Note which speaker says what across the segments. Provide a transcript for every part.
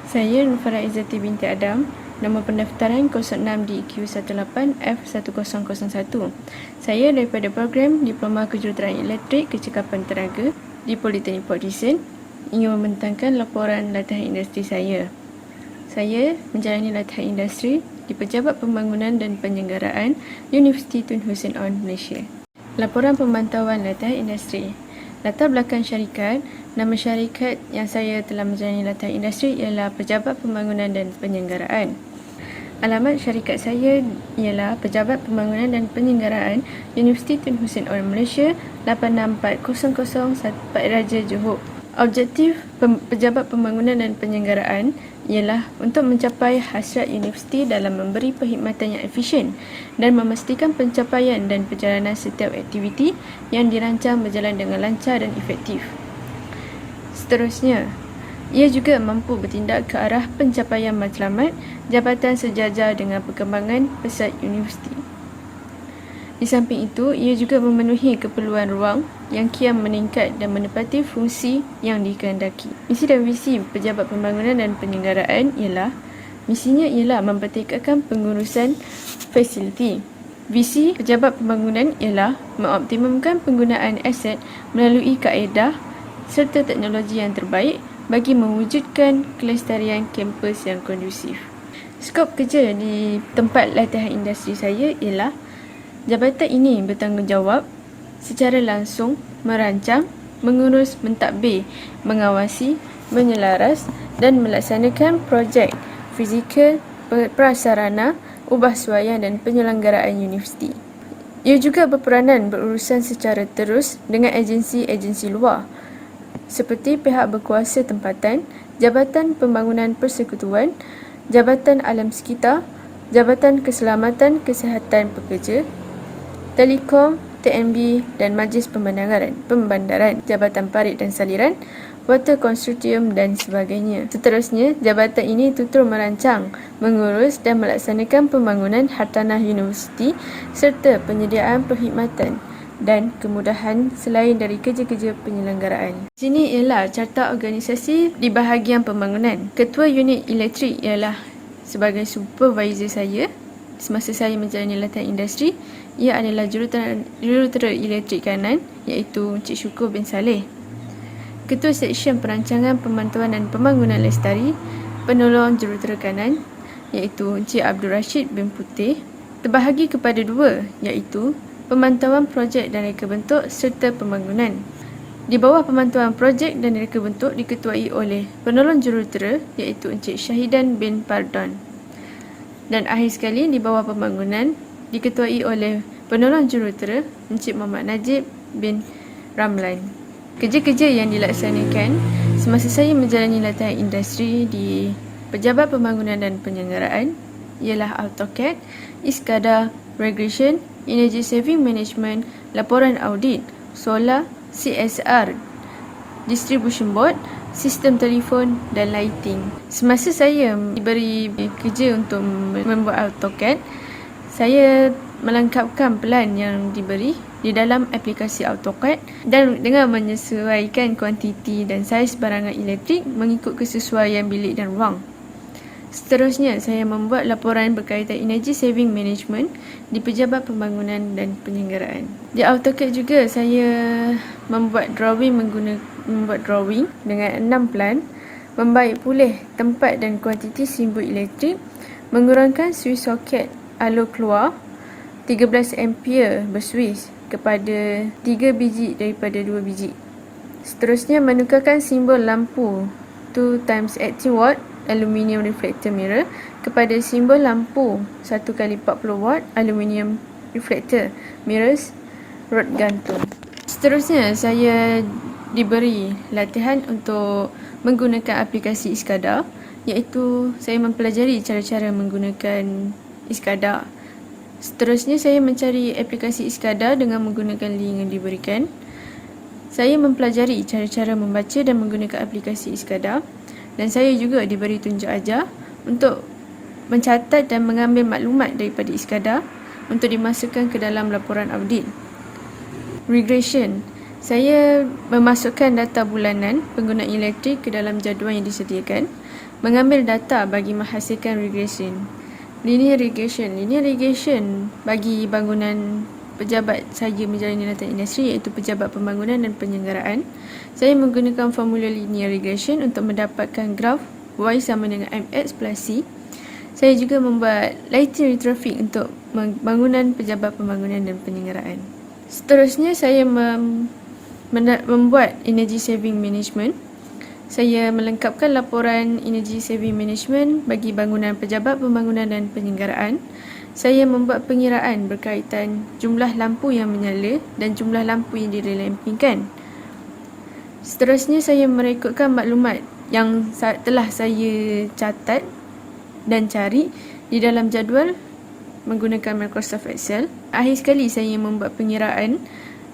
Speaker 1: Saya Nufara Izzati binti Adam. Nama pendaftaran 06 DQ18F1001. Saya daripada program Diploma Kejuruteraan Elektrik Kecekapan Tenaga di Politeknik Port Dickson ingin membentangkan laporan latihan industri saya. Saya menjalani latihan industri di Pejabat Pembangunan dan Penyelenggaraan Universiti Tun Hussein On, Malaysia. Laporan pemantauan latihan industri. Latar belakang syarikat. Nama syarikat yang saya telah menjalani latihan industri ialah Pejabat Pembangunan dan Penyelenggaraan. Alamat syarikat saya ialah Pejabat Pembangunan dan Penyelenggaraan Universiti Tun Hussein On, Malaysia, 86400 Pat Raja, Johor. Objektif Pejabat Pembangunan dan Penyelenggaraan ialah untuk mencapai hasrat universiti dalam memberi perkhidmatan yang efisien dan memastikan pencapaian dan perjalanan setiap aktiviti yang dirancang berjalan dengan lancar dan efektif. Seterusnya, ia juga mampu bertindak ke arah pencapaian matlamat jabatan sejajar dengan perkembangan pesat universiti. Di samping itu, ia juga memenuhi keperluan ruang yang kian meningkat dan menepati fungsi yang dikehendaki. Misi dan visi Pejabat Pembangunan dan Penyelenggaraan misinya ialah mempertingkatkan pengurusan fasiliti. Visi Pejabat Pembangunan ialah mengoptimumkan penggunaan aset melalui kaedah serta teknologi yang terbaik bagi mewujudkan kelestarian kampus yang kondusif. Skop kerja di tempat latihan industri saya ialah jabatan ini bertanggungjawab secara langsung merancang, mengurus, mentadbir, mengawasi, menyelaras dan melaksanakan projek fizikal, prasarana, ubahsuaian dan penyelenggaraan universiti. Ia juga berperanan berurusan secara terus dengan agensi-agensi luar seperti pihak berkuasa tempatan, Jabatan Pembangunan Persekutuan, Jabatan Alam Sekitar, Jabatan Keselamatan Kesihatan Pekerja, Telekom, TNB dan Majlis Pembandaran, Jabatan Parit dan Saliran, Water Consortium dan sebagainya. Seterusnya, jabatan ini tutur merancang, mengurus dan melaksanakan pembangunan hartanah universiti serta penyediaan perkhidmatan dan kemudahan selain dari kerja-kerja penyelenggaraan. Sini ialah carta organisasi di bahagian pembangunan. Ketua unit elektrik ialah sebagai supervisor saya semasa saya menjalani latihan industri. Ia adalah jurutera elektrik kanan iaitu Encik Syukur bin Saleh. Ketua Seksyen Perancangan Pemantauan dan Pembangunan Lestari, penolong jurutera kanan iaitu Encik Abdul Rashid bin Putih. Terbahagi kepada dua iaitu pemantauan projek dan reka bentuk serta pembangunan. Di bawah pemantauan projek dan reka bentuk diketuai oleh penolong jurutera iaitu Encik Syahidan bin Pardon. Dan akhir sekali di bawah pembangunan diketuai oleh penolong jurutera Encik Muhammad Najib bin Ramlan. Kerja-kerja yang dilaksanakan semasa saya menjalani latihan industri di Pejabat Pembangunan dan Penyelenggaraan ialah AutoCAD, ISCADA, Regression, Energy Saving Management, laporan audit, solar, CSR, distribution board, sistem telefon dan lighting. Semasa saya diberi kerja untuk membuat AutoCAD, saya melengkapkan pelan yang diberi di dalam aplikasi AutoCAD dan dengan menyesuaikan kuantiti dan saiz barangan elektrik mengikut kesesuaian bilik dan ruang. Seterusnya, saya membuat laporan berkaitan energy saving management di Pejabat Pembangunan dan Penyelenggaraan. Di AutoCAD juga saya membuat drawing dengan 6 plan, membaik pulih tempat dan kuantiti simbol elektrik, mengurangkan switch soket alur keluar 13 ampere berswiss kepada 3 biji daripada 2 biji. Seterusnya, menukarkan simbol lampu 2x18 watt aluminium reflector mirror kepada simbol lampu 1x40 watt aluminium reflector mirrors rod gantung. Seterusnya, saya diberi latihan untuk menggunakan aplikasi ISCADA, iaitu saya mempelajari cara-cara menggunakan ISCADA. Seterusnya, saya mencari aplikasi ISCADA dengan menggunakan link yang diberikan. Saya mempelajari cara-cara membaca dan menggunakan aplikasi ISCADA dan saya juga diberi tunjuk ajar untuk mencatat dan mengambil maklumat daripada ISCADA untuk dimasukkan ke dalam laporan audit. Regression. Saya memasukkan data bulanan pengguna elektrik ke dalam jadual yang disediakan. mengambil data bagi menghasilkan regression. Linear regression bagi bangunan pejabat saya menjalani latihan industri, iaitu pejabat pembangunan dan penyelenggaraan. Saya menggunakan formula linear regression untuk mendapatkan graf Y sama dengan MX plus C. Saya juga membuat lighting traffic untuk bangunan pejabat pembangunan dan penyelenggaraan. Seterusnya, saya membuat energy saving management. Saya melengkapkan laporan energy saving management bagi bangunan pejabat pembangunan dan penyelenggaraan. Saya membuat pengiraan berkaitan jumlah lampu yang menyala dan jumlah lampu yang direlampingkan. Seterusnya, saya merekodkan maklumat yang telah saya catat dan cari di dalam jadual menggunakan Microsoft Excel. Akhir sekali, saya membuat pengiraan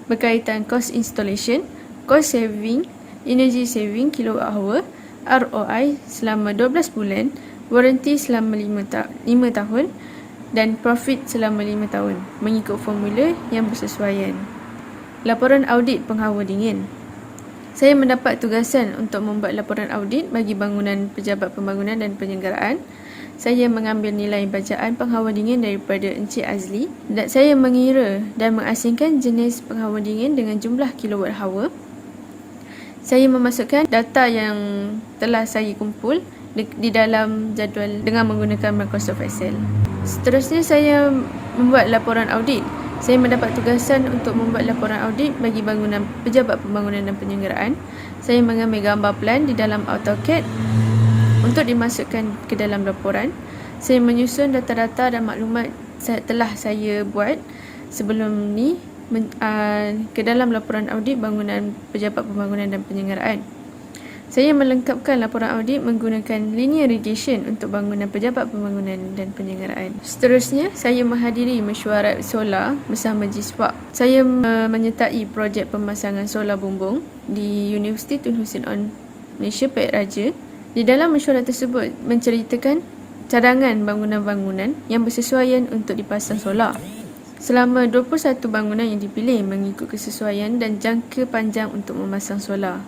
Speaker 1: berkaitan cost installation, cost saving, energy saving kilowatt hour, ROI selama 12 bulan, warranty selama 5 tahun dan profit selama 5 tahun mengikut formula yang bersesuaian. Laporan audit penghawa dingin. Saya mendapat tugasan untuk membuat laporan audit bagi bangunan pejabat pembangunan dan penyelenggaraan. Saya mengambil nilai bacaan penghawa dingin daripada Encik Azli dan saya mengira dan mengasingkan jenis penghawa dingin dengan jumlah kilowatt hour. Saya memasukkan data yang telah saya kumpul di dalam jadual dengan menggunakan Microsoft Excel. Seterusnya, saya membuat laporan audit. Saya mendapat tugasan untuk membuat laporan audit bagi bangunan pejabat pembangunan dan penyelenggaraan. Saya mengambil gambar plan di dalam AutoCAD untuk dimasukkan ke dalam laporan. Saya menyusun data-data dan maklumat telah saya buat sebelum ni ke dalam laporan audit bangunan pejabat pembangunan dan penyelenggaraan. Saya melengkapkan laporan audit menggunakan linear regression untuk bangunan pejabat pembangunan dan penyelenggaraan. Seterusnya, saya menghadiri mesyuarat solar bersama GSPARK. Saya menyertai projek pemasangan solar bumbung di Universiti Tun Hussein On Malaysia, Perak Raja. Di dalam mesyuarat tersebut menceritakan cadangan bangunan-bangunan yang bersesuaian untuk dipasang solar. Selama 21 bangunan yang dipilih mengikut kesesuaian dan jangka panjang untuk memasang solar.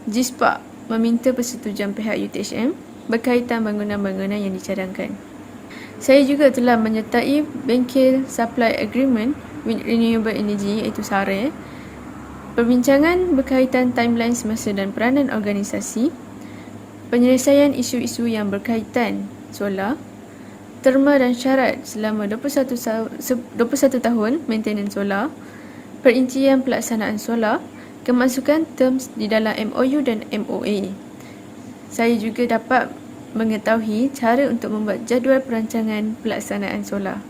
Speaker 1: GSPARK meminta persetujuan pihak UTHM berkaitan bangunan-bangunan yang dicadangkan. Saya juga telah menyertai bengkel supply agreement with renewable energy, iaitu SARE, perbincangan berkaitan timeline semasa dan peranan organisasi, penyelesaian isu-isu yang berkaitan solar, terma dan syarat selama 21 tahun maintenance solar, perincian pelaksanaan solar, kemasukan terms di dalam MOU dan MOA. Saya juga dapat mengetahui cara untuk membuat jadual perancangan pelaksanaan solar.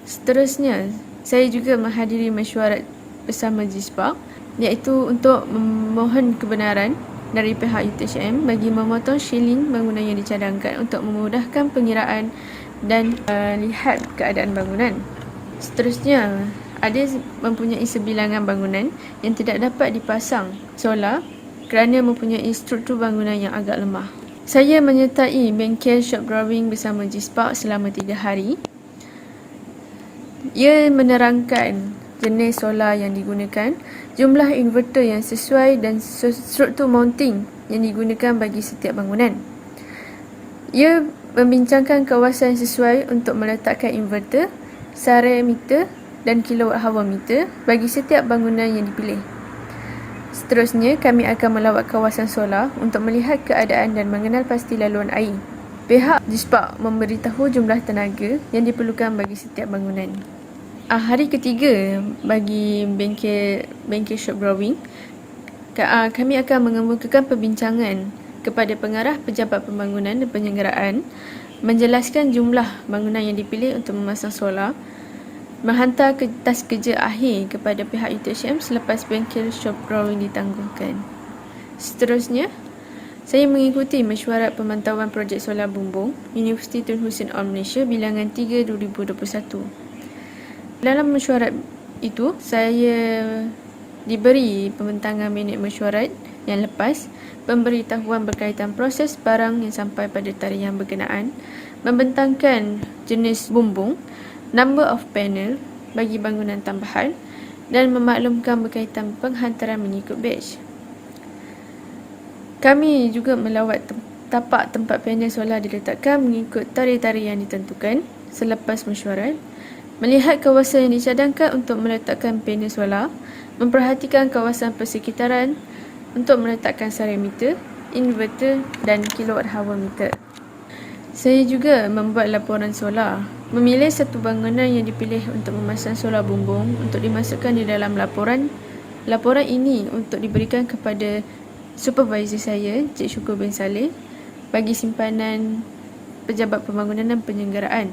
Speaker 1: Seterusnya, saya juga menghadiri mesyuarat bersama GSPARK, iaitu untuk memohon kebenaran dari pihak UTHM bagi memotong shilling bangunan yang dicadangkan untuk memudahkan pengiraan dan lihat keadaan bangunan. Seterusnya, ada mempunyai sebilangan bangunan yang tidak dapat dipasang solar kerana mempunyai struktur bangunan yang agak lemah. Saya menyertai bengkel shop drawing bersama GSPARK selama 3 hari. Ia menerangkan jenis solar yang digunakan, jumlah inverter yang sesuai dan struktur mounting yang digunakan bagi setiap bangunan. Ia membincangkan kawasan sesuai untuk meletakkan inverter, SARE meter dan kilowatt hour meter bagi setiap bangunan yang dipilih. Seterusnya, kami akan melawat kawasan solar untuk melihat keadaan dan mengenal pasti laluan air. Pihak GSPARK memberitahu jumlah tenaga yang diperlukan bagi setiap bangunan. Hari ketiga bagi bengkel shop drawing, kami akan mengemukakan perbincangan kepada pengarah pejabat pembangunan dan penyelenggaraan, menjelaskan jumlah bangunan yang dipilih untuk memasang solar, menghantar kertas kerja akhir kepada pihak UTHM selepas bengkel shop drawing ditangguhkan. Seterusnya, saya mengikuti mesyuarat pemantauan projek solar bumbung Universiti Tun Hussein On Malaysia bilangan 3 2021. Dalam mesyuarat itu, saya diberi pembentangan minit mesyuarat yang lepas, pemberitahuan berkaitan proses barang yang sampai pada tarikh yang berkenaan, membentangkan jenis bumbung, number of panel bagi bangunan tambahan dan memaklumkan berkaitan penghantaran mengikut batch. Kami juga melawat tapak tempat panel solar diletakkan mengikut tarikh-tarikh yang ditentukan selepas mesyuarat, melihat kawasan yang dicadangkan untuk meletakkan panel solar, memperhatikan kawasan persekitaran untuk meletakkan sarian meter, inverter dan kilowatt hour meter. Saya juga membuat laporan solar. Memilih satu bangunan yang dipilih untuk memasang solar bumbung untuk dimasukkan di dalam laporan. Laporan ini untuk diberikan kepada supervisor saya, Cik Syukur bin Saleh, bagi simpanan pejabat pembangunan dan penyelenggaraan.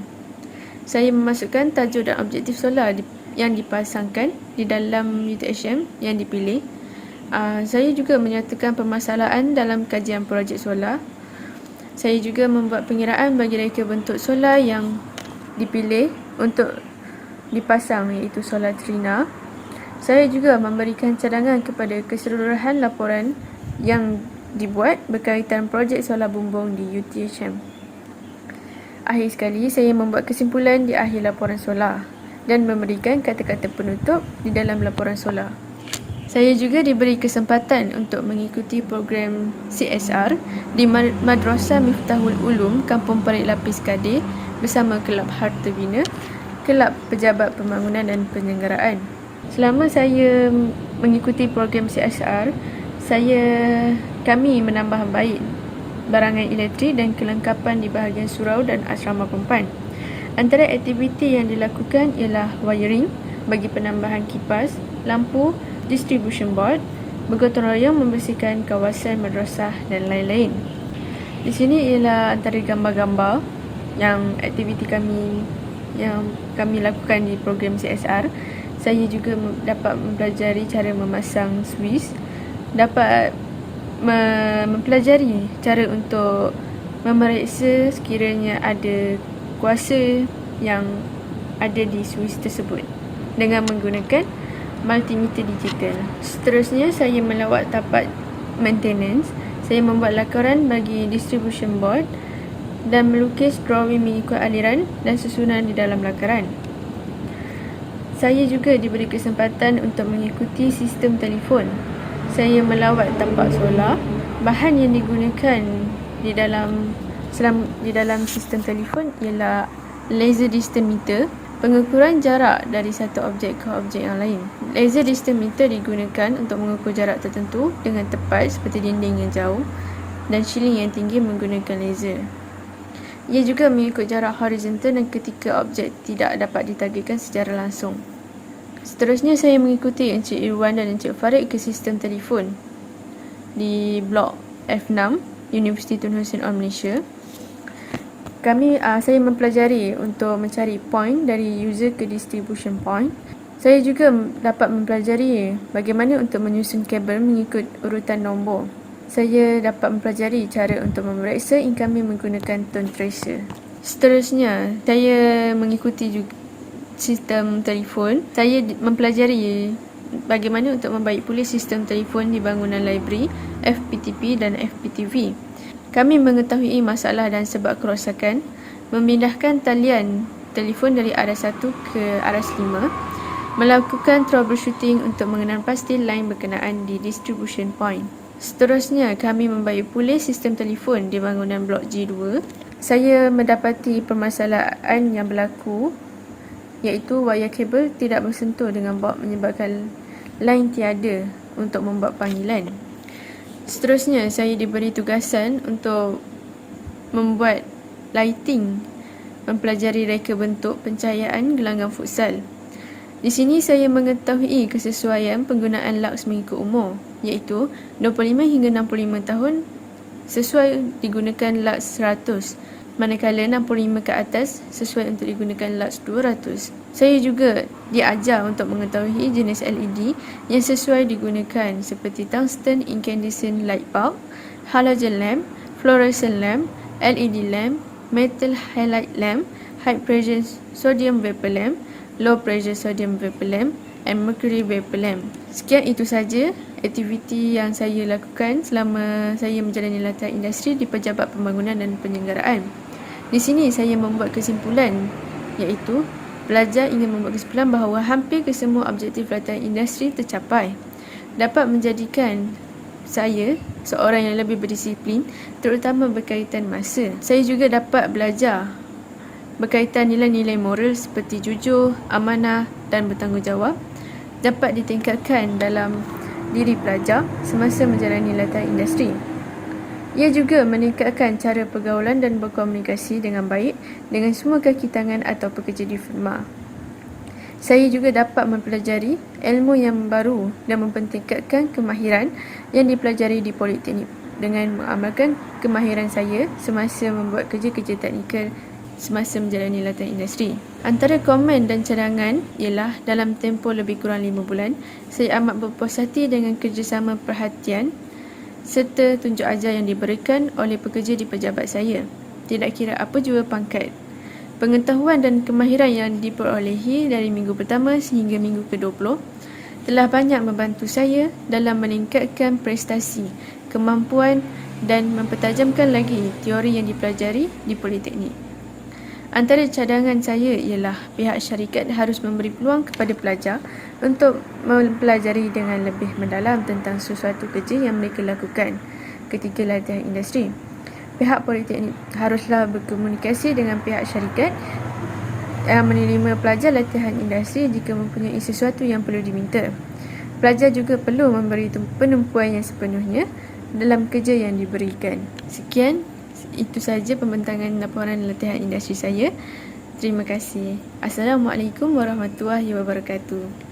Speaker 1: Saya memasukkan tajuk dan objektif solar yang dipasangkan di dalam UTHM yang dipilih. Saya juga menyatakan permasalahan dalam kajian projek solar. Saya juga membuat pengiraan bagi reka bentuk solar yang dipilih untuk dipasang, iaitu solar Trina. Saya juga memberikan cadangan kepada keseluruhan laporan yang dibuat berkaitan projek solar bumbung di UTHM. Akhir sekali, saya membuat kesimpulan di akhir laporan solar dan memberikan kata-kata penutup di dalam laporan solar. Saya juga diberi kesempatan untuk mengikuti program CSR di Madrasah Miftahul Ulum, Kampung Parit Lapis Kadir bersama Kelab Harta Bina, Kelab Pejabat Pembangunan dan Penyelenggaraan. Selama saya mengikuti program CSR, kami menambah baik barangan elektrik dan kelengkapan di bahagian surau dan asrama perempuan. Antara aktiviti yang dilakukan ialah wiring bagi penambahan kipas, lampu, distribution board, bergotong royong membersihkan kawasan madrasah dan lain-lain. Di sini ialah antara gambar-gambar yang aktiviti kami yang kami lakukan di program CSR. Saya juga dapat mempelajari cara memasang Swiss, dapat mempelajari cara untuk memeriksa sekiranya ada kuasa yang ada di Swiss tersebut dengan menggunakan multimeter digital. Seterusnya, saya melawat tapak maintenance. Saya membuat laporan bagi distribution board dan melukis drawing mengikut aliran dan susunan di dalam lakaran. Saya juga diberi kesempatan untuk mengikuti sistem telefon. Saya melawat tapak solar. Bahan yang digunakan di dalam sistem telefon ialah laser distance meter, pengukuran jarak dari satu objek ke objek yang lain. Laser distance meter digunakan untuk mengukur jarak tertentu dengan tepat seperti dinding yang jauh dan shielding yang tinggi menggunakan laser. Ia juga mengikut jarak horizontal dan ketika objek tidak dapat ditargetkan secara langsung. Seterusnya, saya mengikuti Encik Irwan dan Encik Farid ke sistem telefon di blok F6 Universiti Tun Hussein All Malaysia. Saya mempelajari untuk mencari point dari user ke distribution point. Saya juga dapat mempelajari bagaimana untuk menyusun kabel mengikut urutan nombor. Saya dapat mempelajari cara untuk memeriksa incoming menggunakan tone tracer. Seterusnya, saya mengikuti juga sistem telefon. Saya mempelajari bagaimana untuk membaik pulih sistem telefon di bangunan library, FPTP dan FPTV. Kami mengetahui masalah dan sebab kerosakan, memindahkan talian telefon dari aras 1 ke aras 5, melakukan troubleshooting untuk mengenal pasti line berkenaan di distribution point. Seterusnya, kami membaik pulih sistem telefon di bangunan blok G2. Saya mendapati permasalahan yang berlaku iaitu wayar kabel tidak bersentuh dengan box menyebabkan line tiada untuk membuat panggilan. Seterusnya, saya diberi tugasan untuk membuat lighting, mempelajari reka bentuk pencahayaan gelanggang futsal. Di sini saya mengetahui kesesuaian penggunaan lux mengikut umur, iaitu 25 hingga 65 tahun sesuai digunakan lux 100, manakala 65 ke atas sesuai untuk digunakan lux 200. Saya juga diajar untuk mengetahui jenis LED yang sesuai digunakan seperti tungsten incandescent light bulb, halogen lamp, fluorescent lamp, LED lamp, metal halide lamp, high pressure sodium vapor lamp, low pressure sodium vapor lamp and mercury vapor lamp. Sekian itu saja aktiviti yang saya lakukan selama saya menjalani latihan industri di Pejabat Pembangunan dan Penyelenggaraan. Di sini saya membuat kesimpulan, iaitu pelajar ingin membuat kesimpulan bahawa hampir kesemua objektif latihan industri tercapai, dapat menjadikan saya seorang yang lebih berdisiplin, terutama berkaitan masa. Saya juga dapat belajar berkaitan nilai-nilai moral seperti jujur, amanah dan bertanggungjawab dapat ditingkatkan dalam diri pelajar semasa menjalani latihan industri. Ia juga meningkatkan cara pergaulan dan berkomunikasi dengan baik dengan semua kaki tangan atau pekerja di firma. Saya juga dapat mempelajari ilmu yang baru dan mempertingkatkan kemahiran yang dipelajari di politeknik dengan mengamalkan kemahiran saya semasa membuat kerja-kerja teknikal semasa menjalani latihan industri. Antara komen dan cadangan ialah dalam tempoh lebih kurang 5 bulan, saya amat berpuas hati dengan kerjasama perhatian serta tunjuk ajar yang diberikan oleh pekerja di pejabat saya. Tidak kira apa jua pangkat. Pengetahuan dan kemahiran yang diperolehi dari minggu pertama sehingga minggu ke-20 telah banyak membantu saya dalam meningkatkan prestasi, kemampuan dan mempertajamkan lagi teori yang dipelajari di politeknik. Antara cadangan saya ialah pihak syarikat harus memberi peluang kepada pelajar untuk mempelajari dengan lebih mendalam tentang sesuatu kerja yang mereka lakukan ketika latihan industri. Pihak politeknik haruslah berkomunikasi dengan pihak syarikat yang menerima pelajar latihan industri jika mempunyai sesuatu yang perlu diminta. Pelajar juga perlu memberi penumpuan yang sepenuhnya dalam kerja yang diberikan. Sekian, itu sahaja pembentangan laporan latihan industri saya. Terima kasih. Assalamualaikum warahmatullahi wabarakatuh.